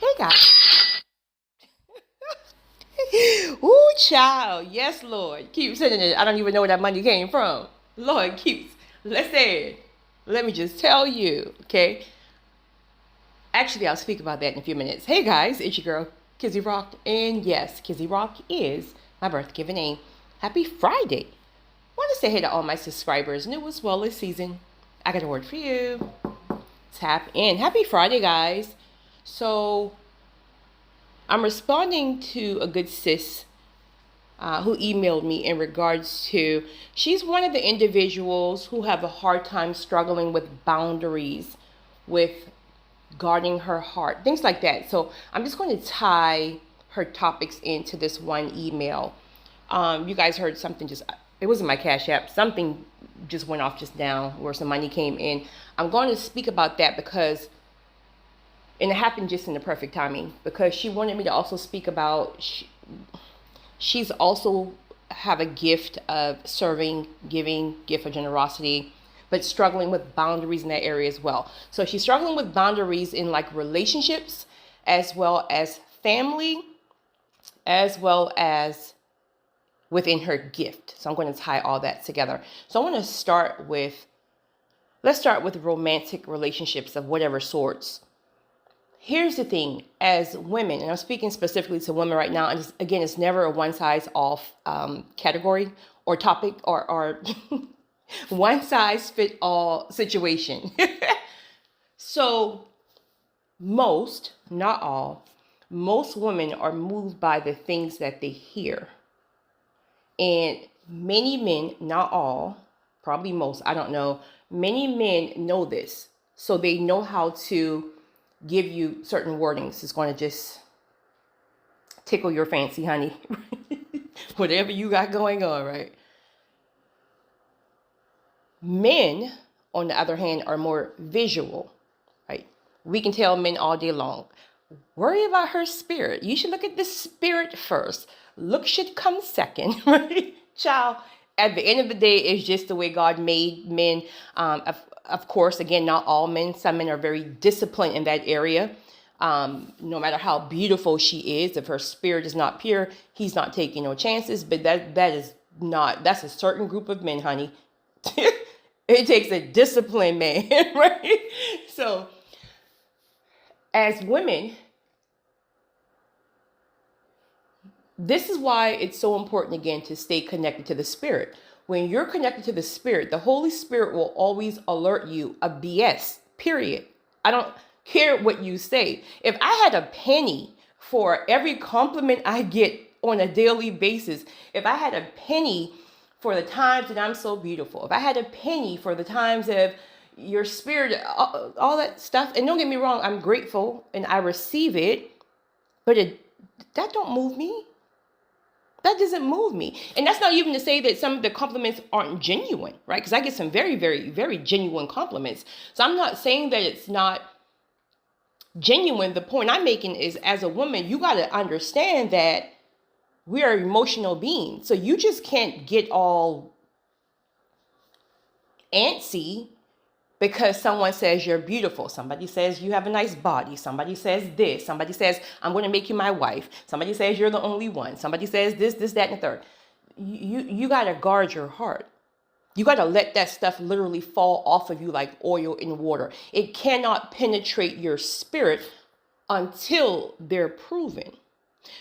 Hey guys. Ooh, child. Yes, Lord. Keep sending it. I don't even know where that money came from. Lord keeps. Listen. Let me just tell you, okay? Actually, I'll speak about that in a few minutes. Hey guys, it's your girl, Kizzy Rock. And yes, Kizzy Rock is my birth given name. Happy Friday. Want to say hey to all my subscribers, new as well as season. I got a word for you. Tap in. Happy Friday, guys. So, I'm responding to a good sis who emailed me in regards to she's one of the individuals who have a hard time struggling with boundaries, with guarding her heart, things like that. So I'm just going to tie her topics into this one email. You guys heard something just, it wasn't my Cash App, something just went off just now where some money came in. I'm going to speak about that because, and it happened just in the perfect timing, because she wanted me to also speak about, she's also have a gift of serving, giving, gift of generosity, but struggling with boundaries in that area as well. So she's struggling with boundaries in like relationships, as well as family, as well as within her gift. So I'm going to tie all that together. So I want to start with, let's start with romantic relationships of whatever sorts. Here's the thing, as women, and I'm speaking specifically to women right now, and just, again, it's never a one-size-off category or topic or one-size-fit-all situation. So most, not all, most women are moved by the things that they hear. And many men, not all, probably most, I don't know, many men know this. So they know how to give you certain wordings. It's going to just tickle your fancy, honey. Whatever you got going on, right? Men, on the other hand, are more visual, right? We can tell men all day long, worry about her spirit. You should look at the spirit first. Look should come second, right? Child, at the end of the day, it's just the way God made men. Of course, again, not all men. Some men are very disciplined in that area. No matter how beautiful she is, if her spirit is not pure, he's not taking no chances. But that's a certain group of men, honey. It takes a disciplined man, right? So, as women, this is why it's so important, again, to stay connected to the spirit. When you're connected to the spirit, the Holy Spirit will always alert you of BS, period. I don't care what you say. If I had a penny for every compliment I get on a daily basis, if I had a penny for the times that I'm so beautiful, if I had a penny for the times of your spirit, all that stuff, and don't get me wrong, I'm grateful and I receive it, but that don't move me. That doesn't move me. And that's not even to say that some of the compliments aren't genuine, right? Because I get some very, very, very genuine compliments. So I'm not saying that it's not genuine. The point I'm making is, as a woman, you got to understand that we are emotional beings. So you just can't get all antsy because someone says you're beautiful. Somebody says you have a nice body. Somebody says this. Somebody says, I'm going to make you my wife. Somebody says you're the only one. Somebody says this, that, and the third. You got to guard your heart. You got to let that stuff literally fall off of you like oil in water. It cannot penetrate your spirit until they're proven.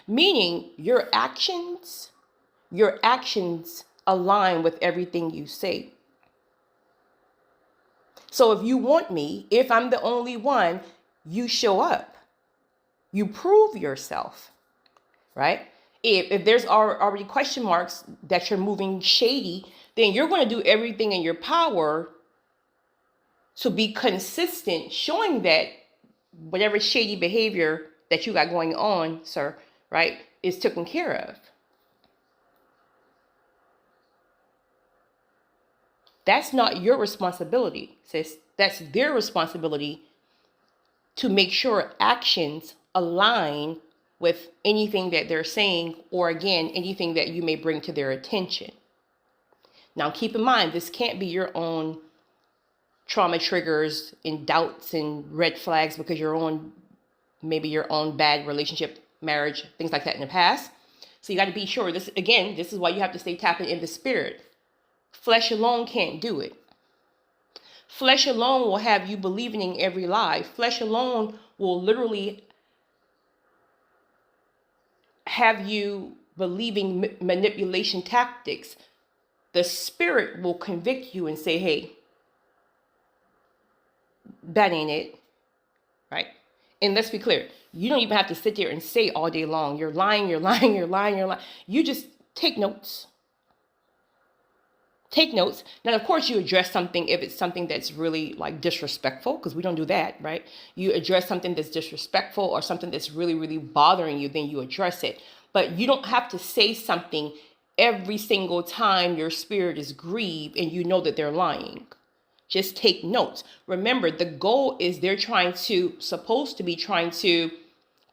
Meaning your actions align with everything you say. So if you want me, if I'm the only one, you show up. You prove yourself, right? If there's already question marks that you're moving shady, then you're going to do everything in your power to be consistent, showing that whatever shady behavior that you got going on, sir, right, is taken care of. That's not your responsibility, sis. That's their responsibility to make sure actions align with anything that they're saying, or again, anything that you may bring to their attention. Now, keep in mind, this can't be your own trauma triggers and doubts and red flags because you're on maybe your own bad relationship, marriage, things like that in the past. So you got to be sure. This is why you have to stay tapping in the spirit. Flesh alone can't do it. Flesh alone will have you believing in every lie. Flesh alone will literally have you believing manipulation tactics. The spirit will convict you and say, hey, that ain't it, right? And let's be clear, you don't even have to sit there and say all day long, you're lying, you're lying, you're lying, you're lying. You just take notes. Take notes. Now, of course, you address something if it's something that's really like disrespectful, because we don't do that, right? You address something that's disrespectful or something that's really, really bothering you, then you address it. But you don't have to say something every single time your spirit is grieved and you know that they're lying. Just take notes. Remember, the goal is they're supposed to be trying to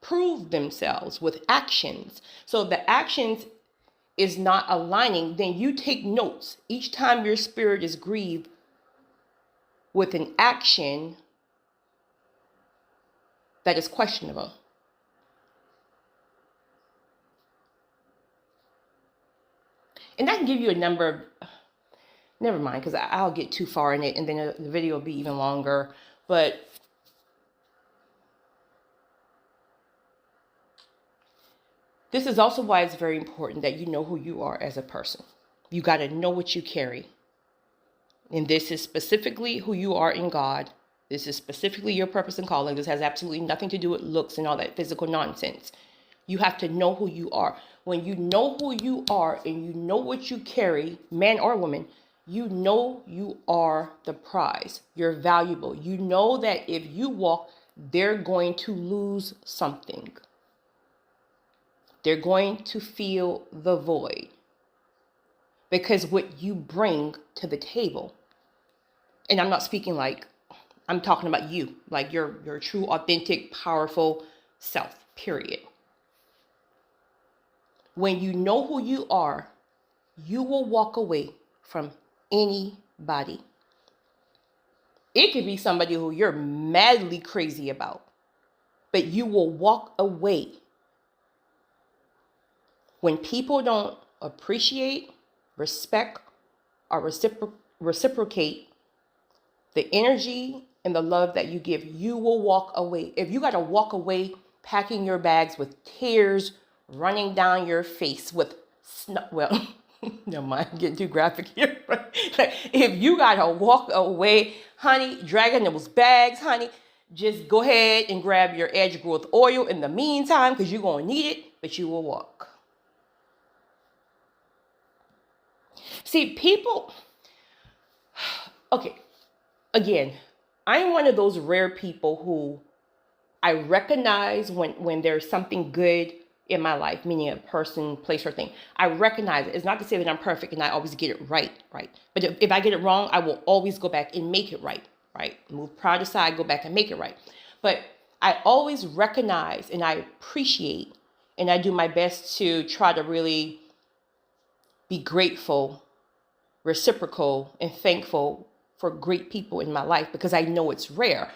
prove themselves with actions. So the actions is not aligning, then you take notes. Each time your spirit is grieved with an action that is questionable. And I can give you a number of, never mind, because I'll get too far in it and then the video will be even longer. But this is also why it's very important that you know who you are as a person. You got to know what you carry. And this is specifically who you are in God. This is specifically your purpose and calling. This has absolutely nothing to do with looks and all that physical nonsense. You have to know who you are. When you know who you are and you know what you carry, man or woman, you know you are the prize. You're valuable. You know that if you walk, they're going to lose something. They're going to feel the void because what you bring to the table. And I'm not speaking like, I'm talking about you, like your true, authentic, powerful self, period. When you know who you are, you will walk away from anybody. It could be somebody who you're madly crazy about, but you will walk away. When people don't appreciate, respect, or reciprocate the energy and the love that you give, you will walk away. If you got to walk away packing your bags with tears running down your face with well, never mind, I'm getting too graphic here. Like, if you got to walk away, honey, dragging those bags, honey, just go ahead and grab your edge growth oil in the meantime because you're going to need it, but you will walk. See, people, okay, again, I'm one of those rare people who I recognize when there's something good in my life, meaning a person, place, or thing. I recognize it. It's not to say that I'm perfect and I always get it right? But if I get it wrong, I will always go back and make it right? Move pride aside, go back and make it right. But I always recognize and I appreciate and I do my best to try to really be grateful, reciprocal, and thankful for great people in my life because I know it's rare.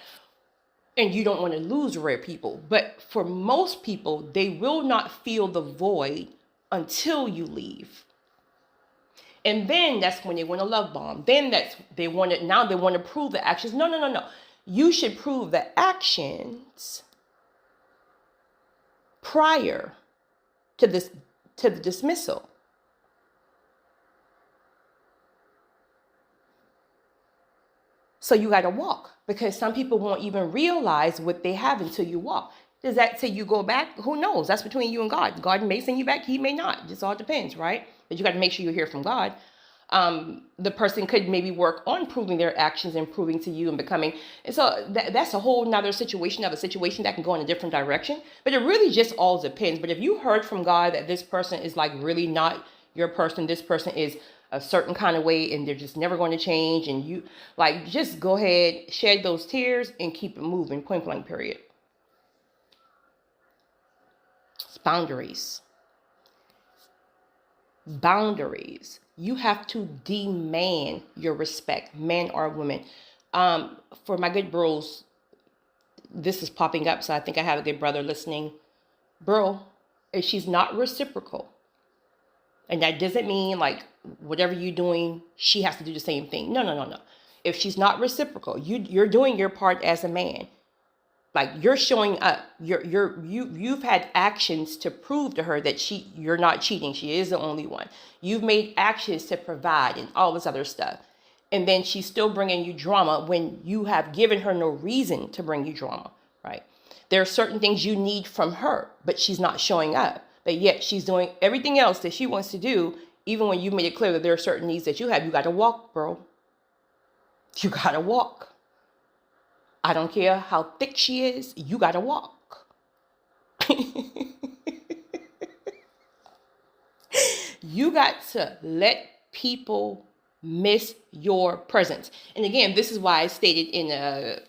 And you don't want to lose rare people. But for most people, they will not feel the void until you leave. And then that's when they want to love bomb. Then they want to prove the actions. No. You should prove the actions prior to the dismissal. So you got to walk because some people won't even realize what they have until you walk. Does that say you go back? Who knows? That's between you and God. God may send you back. He may not. It just all depends, right? But you got to make sure you hear from God. The person could maybe work on proving their actions and proving to you and becoming. And so that's a whole nother situation of a situation that can go in a different direction. But it really just all depends. But if you heard from God that this person is like really not your person, this person is a certain kind of way and they're just never going to change, and you like just go ahead, shed those tears and keep it moving, point blank, period. It's boundaries. You have to demand your respect, men or women. For my good bros, this is popping up, so I think I have a good brother listening. Bro, if she's not reciprocal, and that doesn't mean like whatever you're doing, she has to do the same thing. No, no, no, no. If she's not reciprocal, you're doing your part as a man. Like you're showing up. You've had actions to prove to her that you're not cheating. She is the only one. You've made actions to provide and all this other stuff. And then she's still bringing you drama when you have given her no reason to bring you drama, right? There are certain things you need from her, but she's not showing up. But yet she's doing everything else that she wants to do, even when you made it clear that there are certain needs that you have. You got to walk, bro. You got to walk. I don't care how thick she is. You got to walk. You got to let people miss your presence. And again, this is why I stated in a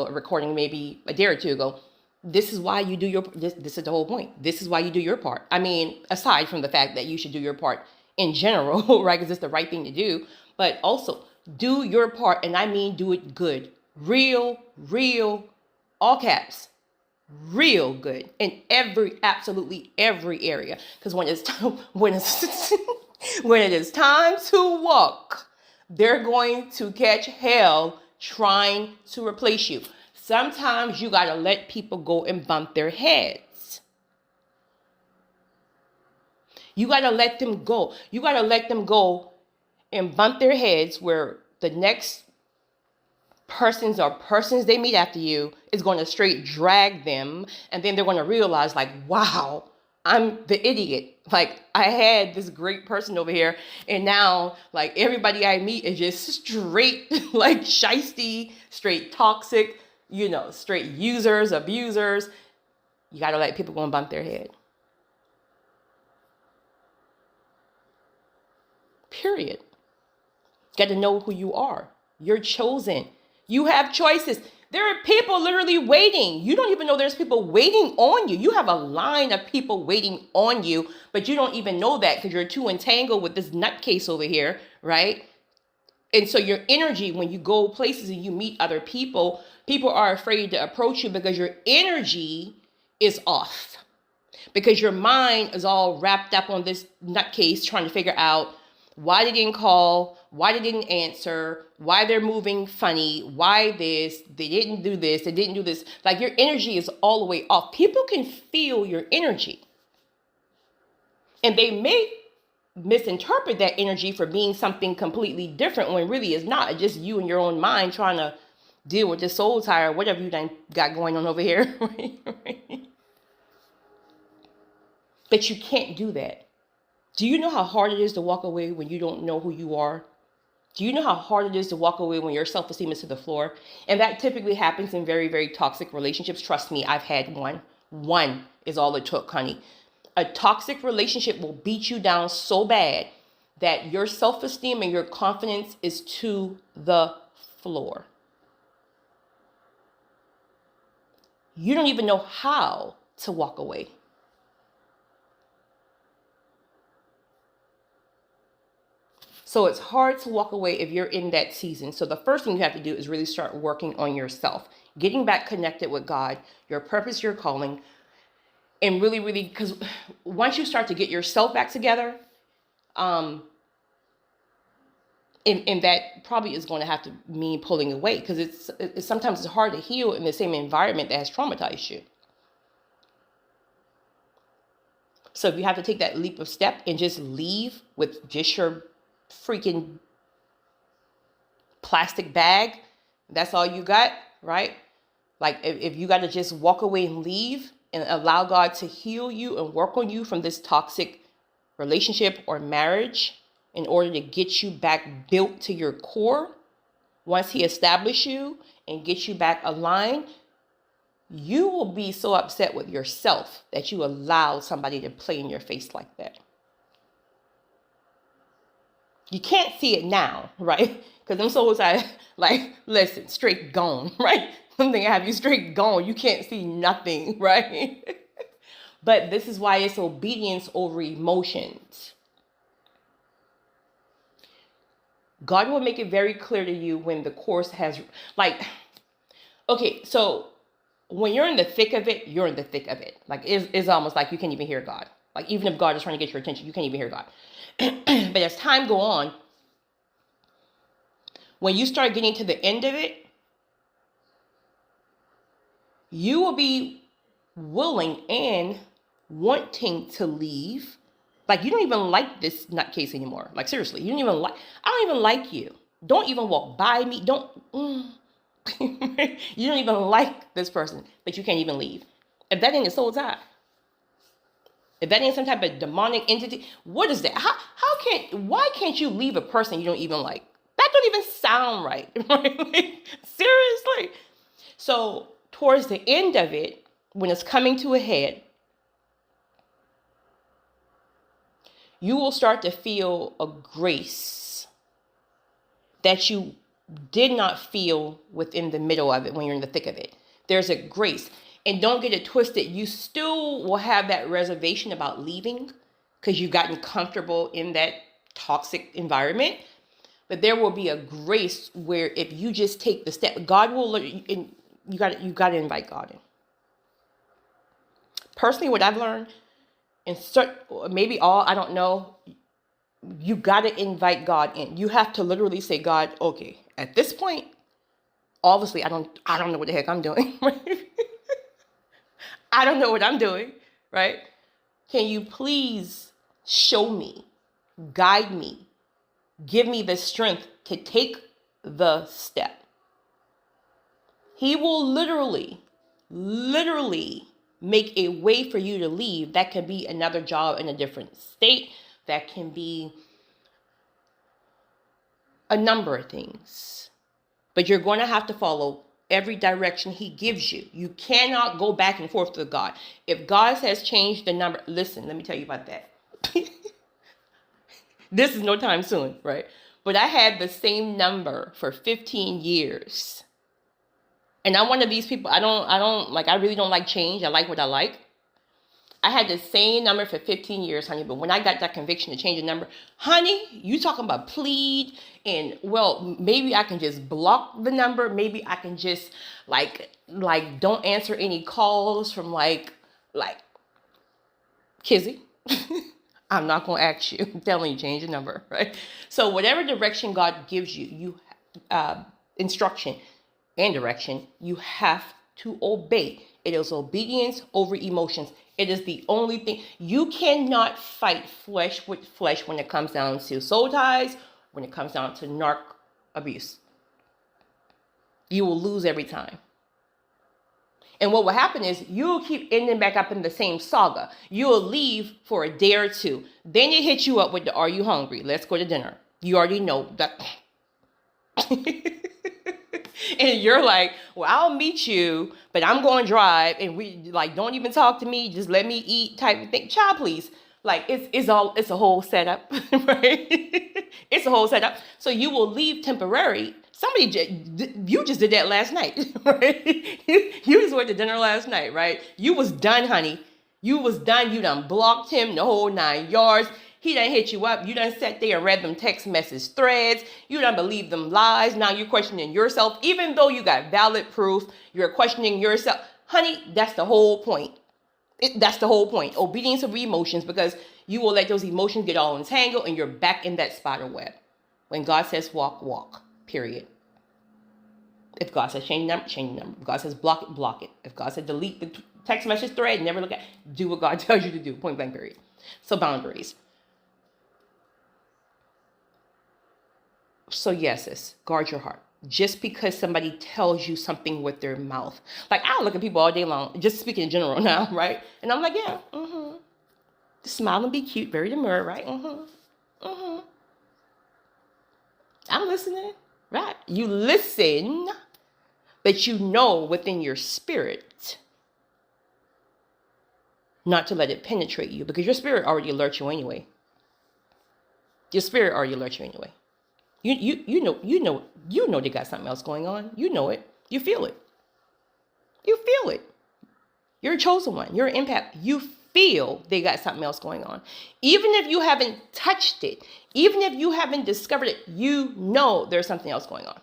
recording maybe a day or two ago, this is why you do this is the whole point. This is why you do your part. I mean, aside from the fact that you should do your part in general, right? Because it's the right thing to do, but also do your part. And I mean, do it good, real, all caps, real good in absolutely every area. Because when when it is time to walk, they're going to catch hell trying to replace you. Sometimes you got to let people go and bump their heads. You got to let them go. You got to let them go and bump their heads where the next persons they meet after you is going to straight drag them. And then they're going to realize like, wow, I'm the idiot. Like I had this great person over here and now like everybody I meet is just straight like shiesty, straight toxic, straight users, abusers. You got to let people go and bump their head. Period. Got to know who you are. You're chosen. You have choices. There are people literally waiting. You don't even know there's people waiting on you. You have a line of people waiting on you, but you don't even know that because you're too entangled with this nutcase over here, right? And so your energy, when you go places and you meet other people, people are afraid to approach you because your energy is off. Because your mind is all wrapped up on this nutcase trying to figure out why they didn't call, why they didn't answer, why they're moving funny, why they didn't do this, they didn't do this. Like your energy is all the way off. People can feel your energy. And they may misinterpret that energy for being something completely different when really it's not. It's just you and your own mind trying to deal with this soul tie or whatever you done got going on over here. But you can't do that. Do you know how hard it is to walk away when you don't know who you are? Do you know how hard it is to walk away when your self-esteem is to the floor? And that typically happens in very, very toxic relationships. Trust me, I've had one. One is all it took, honey. A toxic relationship will beat you down so bad that your self-esteem and your confidence is to the floor. You don't even know how to walk away. So it's hard to walk away if you're in that season. So the first thing you have to do is really start working on yourself, getting back connected with God, your purpose, your calling, and really, because once you start to get yourself back together, and that probably is going to have to mean pulling away because it's sometimes it's hard to heal in the same environment that has traumatized you. So if you have to take that leap of step and just leave with just your freaking plastic bag, that's all you got, right? Like if you got to just walk away and leave and allow God to heal you and work on you from this toxic relationship or marriage in order to get you back built to your core, once he establishes you and gets you back aligned, you will be so upset with yourself that you allow somebody to play in your face like that. You can't see it now, right? Because them souls are like, listen, straight gone, right? Something have you straight gone. You can't see nothing, right? But this is why it's obedience over emotions. God will make it very clear to you when the course has, like, okay, so when you're in the thick of it, you're in the thick of it. Like it's almost like you can't even hear God. Like even if God is trying to get your attention, you can't even hear God. But as time go on, when you start getting to the end of it, you will be willing and wanting to leave. Like you don't even like this nutcase anymore. Like seriously, you don't even like. I don't even like you. Don't even walk by me. Don't. You don't even like this person, but you can't even leave. If that ain't a soul tie, if that ain't some type of demonic entity, what is that? Why can't you leave a person you don't even like? That don't even sound right. Like, seriously. So towards the end of it, when it's coming to a head, you will start to feel a grace that you did not feel within the middle of it when you're in the thick of it. There's a grace. And don't get it twisted. You still will have that reservation about leaving because you've gotten comfortable in that toxic environment. But there will be a grace where if you just take the step, God will, and you got to invite God in. Personally, what I've learned, maybe all, I don't know, you got to invite God in. You have to literally say, God, okay, at this point, obviously I don't know what the heck I'm doing. I don't know what I'm doing, right? Can you please show me, guide me, give me the strength to take the step? He will literally make a way for you to leave. That can be another job in a different state. That can be a number of things. But you're going to have to follow every direction he gives you. You cannot go back and forth with God. If God says change the number, listen, let me tell you about that. This is no time soon, right? But I had the same number for 15 years. And I'm one of these people, I really don't like change. I like what I like. I had the same number for 15 years, honey. But when I got that conviction to change the number, honey, you talking about plead and, well, maybe I can just block the number. Maybe I can just like don't answer any calls from like Kizzy. I'm not going to ask you. I'm telling you, change the number, right? So whatever direction God gives you, instruction and direction, you have to obey. It is obedience over emotions. It is the only thing. You cannot fight flesh with flesh when it comes down to soul ties, when it comes down to narc abuse. You will lose every time. And what will happen is you'll keep ending back up in the same saga. You'll leave for a day or two. Then it hits you up with the, are you hungry? Let's go to dinner. You already know that. And you're like, well, I'll meet you, but I'm going to drive, and we don't even talk to me. Just let me eat type of thing. Child, please. Like it's a whole setup, right? It's a whole setup. So you will leave temporary. You just did that last night, right? You just went to dinner last night, right? You was done, honey. You was done. You done blocked him the whole 9 yards. He done hit you up. You done sat there and read them text message threads. You done believed them lies. Now you're questioning yourself. Even though you got valid proof, you're questioning yourself. Honey, that's the whole point. That's the whole point. Obedience over emotions, because you will let those emotions get all entangled and you're back in that spider web. When God says walk, walk. Period. If God says change the number, change the number. If God says block it, block it. If God said delete the text message thread, never look at it, do what God tells you to do. Point blank, period. So boundaries. So yes, sis, guard your heart. Just because somebody tells you something with their mouth. Like, I look at people all day long, just speaking in general now, right? And I'm like, yeah, Just smile and be cute, very demure, right? I'm listening, right? You listen, but you know within your spirit not to let it penetrate you, because your spirit already alerts you anyway. Your spirit already alerts you anyway. You know they got something else going on. You know it. You feel it. You feel it. You're a chosen one. You're an impact. You feel they got something else going on. Even if you haven't touched it, even if you haven't discovered it, you know there's something else going on.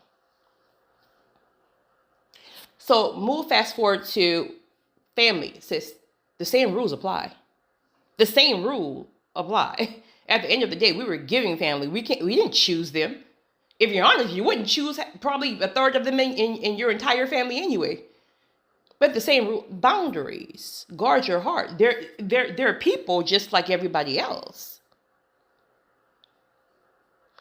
So move fast forward to family, sis. The same rules apply. The same rule apply. At the end of the day, we were giving family. We didn't choose them. If you're honest, you wouldn't choose probably a third of them in your entire family anyway. But the same rule, boundaries. Guard your heart. They're people just like everybody else.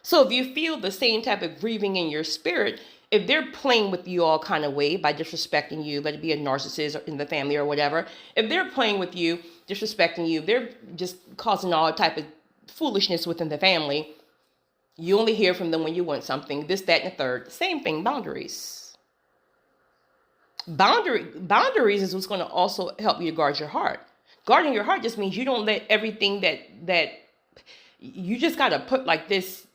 So if you feel the same type of grieving in your spirit, if they're playing with you all kind of way by disrespecting you, let it be a narcissist in the family or whatever, if they're playing with you, disrespecting you, they're just causing all type of foolishness within the family, you only hear from them when you want something, this, that, and the third. Same thing, boundaries. Boundaries is what's going to also help you to guard your heart. Guarding your heart just means you don't let everything that you just got to put like this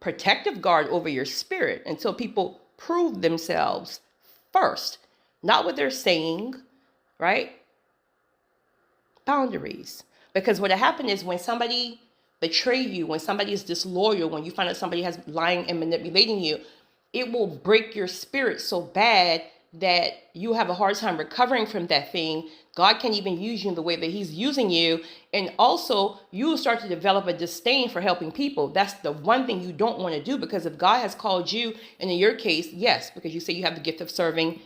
protective guard over your spirit until people prove themselves first. Not what they're saying, right? Boundaries. Because what happened is when somebody betray you, when somebody is disloyal, when you find out somebody has lying and manipulating you, it will break your spirit so bad that you have a hard time recovering from that thing. God can't even use you in the way that he's using you. And also, you will start to develop a disdain for helping people. That's the one thing you don't want to do, because if God has called you, and in your case, yes, because you say you have the gift of serving,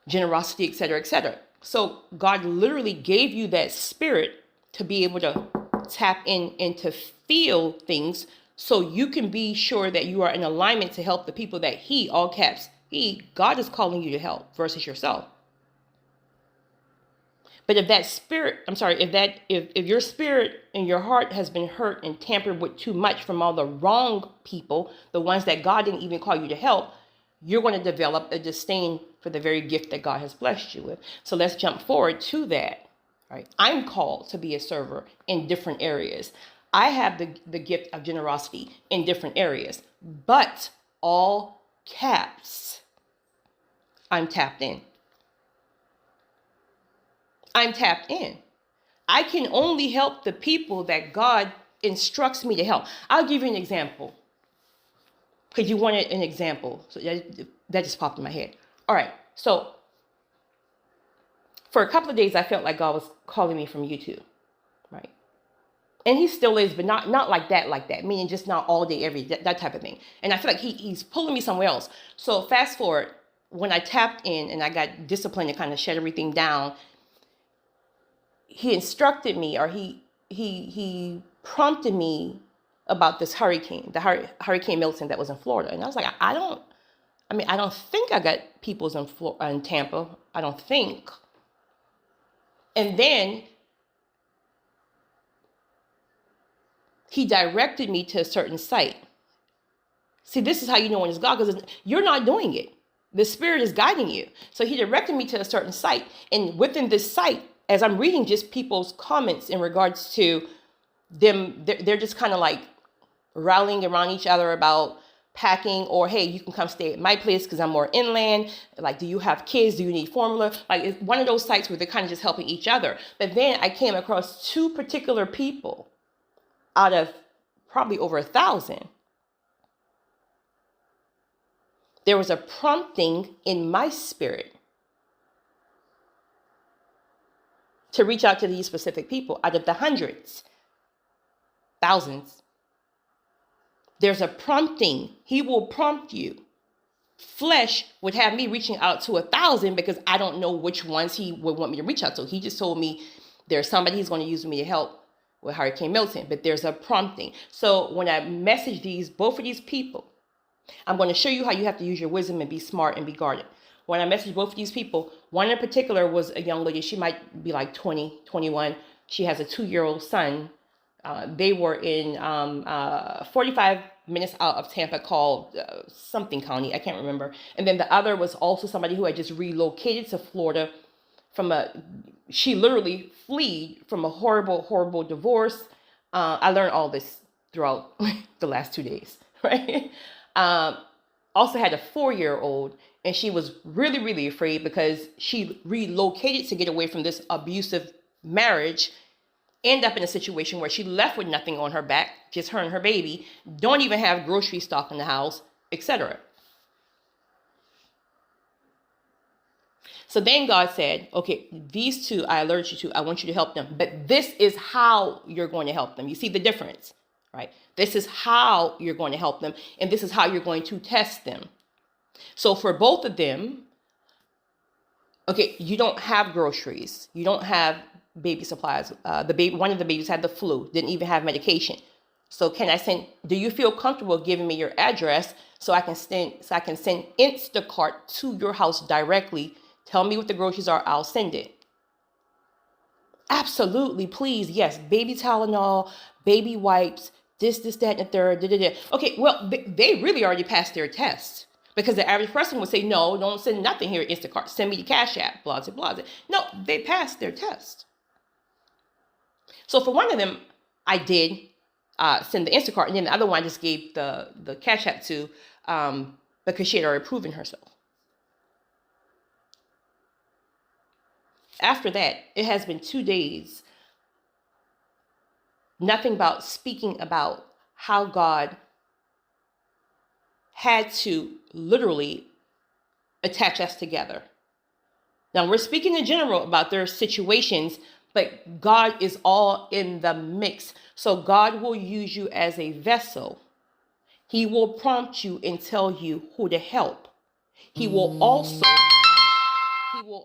generosity, etc., etc. So God literally gave you that spirit to be able to tap in and to feel things so you can be sure that you are in alignment to help the people that he, all caps, God is calling you to help versus yourself. But if that spirit, if your spirit and your heart has been hurt and tampered with too much from all the wrong people, the ones that God didn't even call you to help, you're going to develop a disdain for the very gift that God has blessed you with. So let's jump forward to that. Right? I'm called to be a server in different areas. I have the gift of generosity in different areas, but all caps, I'm tapped in. I'm tapped in. I can only help the people that God instructs me to help. I'll give you an example, because you wanted an example. So that just popped in my head. All right. So for a couple of days, I felt like God was calling me from YouTube, right? And he still is, but not like that, meaning just not all day, every day, that type of thing. And I feel like he's pulling me somewhere else. So fast forward, when I tapped in and I got disciplined to kind of shut everything down, he instructed me, or he prompted me about this hurricane, Hurricane Milton that was in Florida. And I was like, I don't think I got peoples in Tampa. I don't think. And then he directed me to a certain site. See, this is how you know when it's God, because you're not doing it. The Spirit is guiding you. So he directed me to a certain site. And within this site, as I'm reading just people's comments in regards to them, they're just kind of like rallying around each other about packing, or, hey, you can come stay at my place because I'm more inland. Like, do you have kids? Do you need formula? Like, it's one of those sites where they're kind of just helping each other. But then I came across two particular people out of probably over 1,000. There was a prompting in my spirit to reach out to these specific people out of the hundreds, thousands. There's a prompting. He will prompt you. Flesh would have me reaching out to 1,000 because I don't know which ones he would want me to reach out to. He just told me there's somebody he's going to use me to help with Hurricane Milton, but there's a prompting. So when I message both of these people, I'm going to show you how you have to use your wisdom and be smart and be guarded. When I messaged both of these people, one in particular was a young lady. She might be like 20, 21. She has a 2-year-old son. They were in 45 minutes out of Tampa, called something county. I can't remember. And then the other was also somebody who had just relocated to Florida she literally fled from a horrible, horrible divorce. I learned all this throughout the last 2 days, right? Also had a 4-year-old, and she was really, really afraid because she relocated to get away from this abusive marriage, end up in a situation where she left with nothing on her back, just her and her baby, don't even have grocery stock in the house, etc. So then God said, okay, these two I alerted you to, I want you to help them. But this is how you're going to help them. You see the difference, right? This is how you're going to help them. And this is how you're going to test them. So for both of them, okay, you don't have groceries. You don't have baby supplies. One of the babies had the flu, didn't even have medication. So do you feel comfortable giving me your address so I can send Instacart to your house directly? Tell me what the groceries are, I'll send it. Absolutely, please, yes. Baby Tylenol, baby wipes, this, that, and the third. Da, da, da. Okay, well, they really already passed their test. Because the average person would say, no, don't send nothing here at Instacart. Send me the Cash App, blah, blah, blah. No, they passed their test. So for one of them, I did send the Instacart, and then the other one I just gave the Cash App to because she had already proven herself. After that, it has been 2 days. Nothing about speaking about how God had to literally attach us together. Now, we're speaking in general about their situations, but God is all in the mix. So God will use you as a vessel. He will prompt you and tell you who to help. He will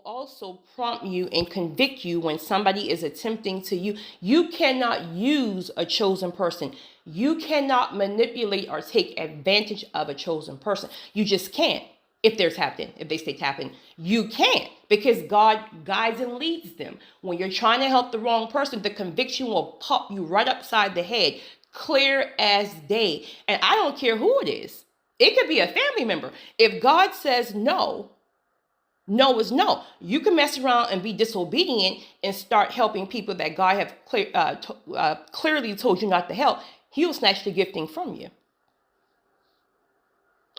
also prompt you and convict you when somebody is attempting to use. You cannot use a chosen person. You cannot manipulate or take advantage of a chosen person. You just can't. If they stay tapping, you can't, because God guides and leads them. When you're trying to help the wrong person, the conviction will pop you right upside the head, clear as day. And I don't care who it is. It could be a family member. If God says no, no is no. You can mess around and be disobedient and start helping people that God have clearly told you not to help. He'll snatch the gifting from you,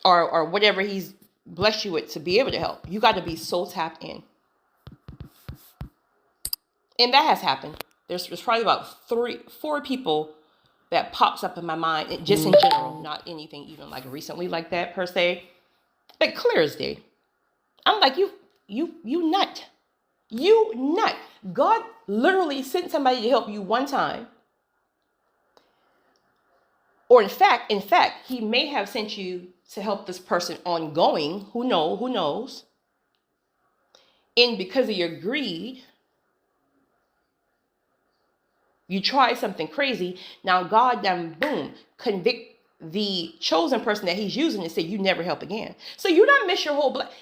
or whatever He's blessed you with to be able to help. You got to be so tapped in, and that has happened. There's probably about 4 people that pops up in my mind, just in general, not anything even like recently like that per se, but clear as day. I'm like, you nut. You nut. God literally sent somebody to help you one time. Or in fact, He may have sent you to help this person ongoing. Who knows? And because of your greed, you try something crazy. Now God then, boom, convict the chosen person that He's using and say, you never help again. So you don't miss your whole blessing.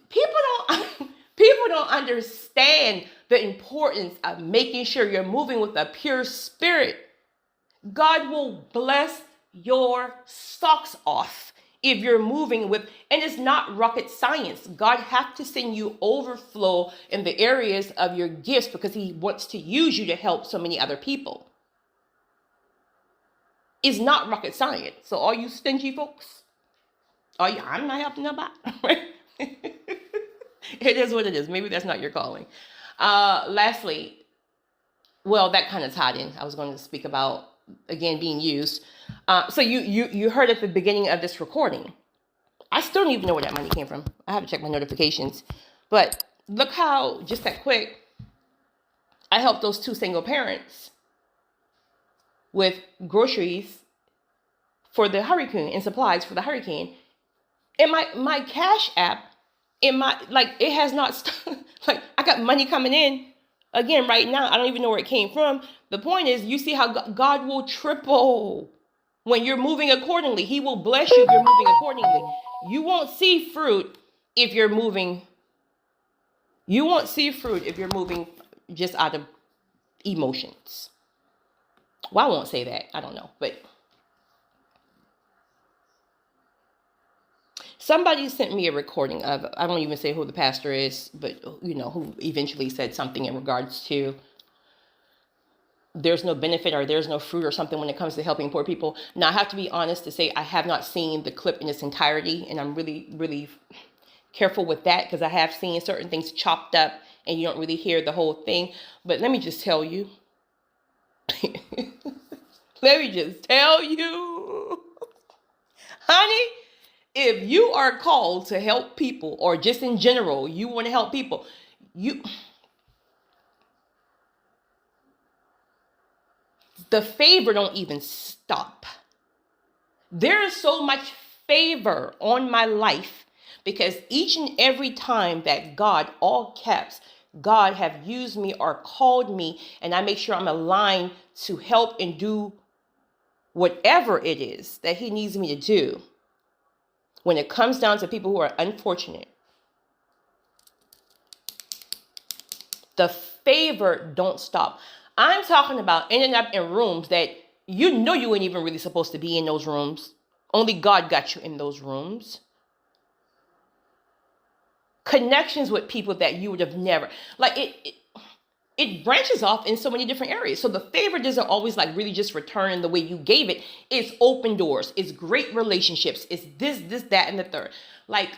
People don't understand the importance of making sure you're moving with a pure spirit. God will bless your socks off if you're moving with, and it's not rocket science. God has to send you overflow in the areas of your gifts because He wants to use you to help so many other people. It's not rocket science. So all you stingy folks, I'm not helping nobody, right? It is what it is. Maybe that's not your calling. Lastly, well, that kind of tied in. I was going to speak about, again, being used. So you heard at the beginning of this recording. I still don't even know where that money came from. I have to check my notifications. But look how, just that quick, I helped those 2 single parents with groceries for the hurricane and supplies for the hurricane. And my Cash App, it has not, like, I got money coming in. Again, right now, I don't even know where it came from. The point is, you see how God will triple when you're moving accordingly. He will bless you if you're moving accordingly. You won't see fruit if you're moving. You won't see fruit if you're moving just out of emotions. Well, I won't say that. I don't know. But somebody sent me a recording of, I don't even say who the pastor is, but who eventually said something in regards to there's no benefit or there's no fruit or something when it comes to helping poor people. Now, I have to be honest to say I have not seen the clip in its entirety, and I'm really, really careful with that because I have seen certain things chopped up and you don't really hear the whole thing. But let me just tell you, honey, if you are called to help people, or just in general, you want to help people, the favor don't even stop. There is so much favor on my life because each and every time that God, all caps, God have used me or called me, and I make sure I'm aligned to help and do whatever it is that he needs me to do. When it comes down to people who are unfortunate, the favor don't stop. I'm talking about ending up in rooms that you ain't even really supposed to be in those rooms. Only God got you in those rooms. Connections with people that you would have never, like it branches off in so many different areas. So the favor doesn't always like really just return the way you gave it. It's open doors. It's great relationships. It's this, that, and the third. Like,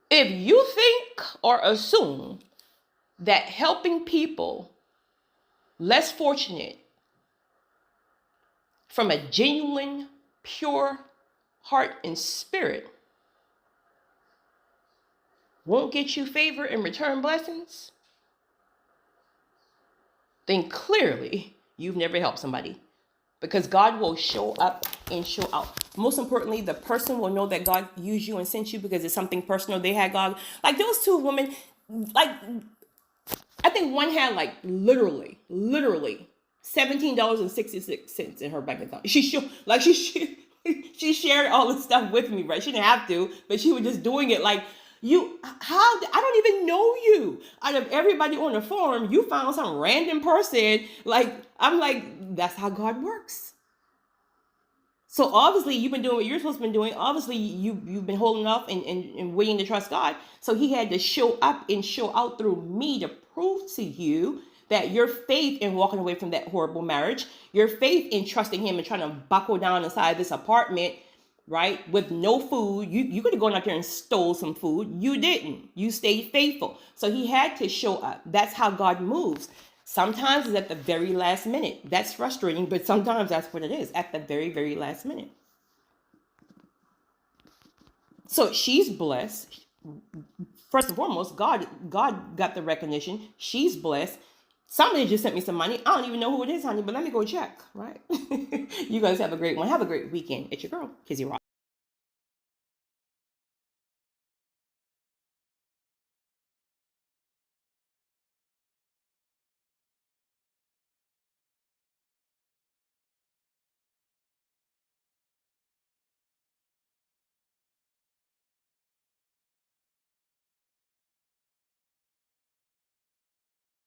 if you think or assume that helping people less fortunate from a genuine, pure heart and spirit won't get you favor and return blessings, then clearly you've never helped somebody, because God will show up and show out. Most importantly, the person will know that God used you and sent you because it's something personal. They had God, like those two women, like I think one had like literally $17.66 in her bank account. She shared all this stuff with me, right? She didn't have to, but she was just doing it like, I don't even know you. Out of everybody on the forum, you found some random person. Like, I'm like, that's how God works. So obviously you've been doing what you're supposed to be doing. Obviously you've been holding off and waiting to trust God. So he had to show up and show out through me to prove to you that your faith in walking away from that horrible marriage, your faith in trusting him and trying to buckle down inside this apartment, right, with no food. You could have gone out there and stole some food. You didn't. You stayed faithful. So he had to show up. That's how God moves. Sometimes it's at the very last minute. That's frustrating, but sometimes that's what it is, at the very, very last minute. So she's blessed. First and foremost, God got the recognition. She's blessed. Somebody just sent me some money. I don't even know who it is, honey, but let me go check, right? You guys have a great one. Have a great weekend. It's your girl, Kizzy Rock.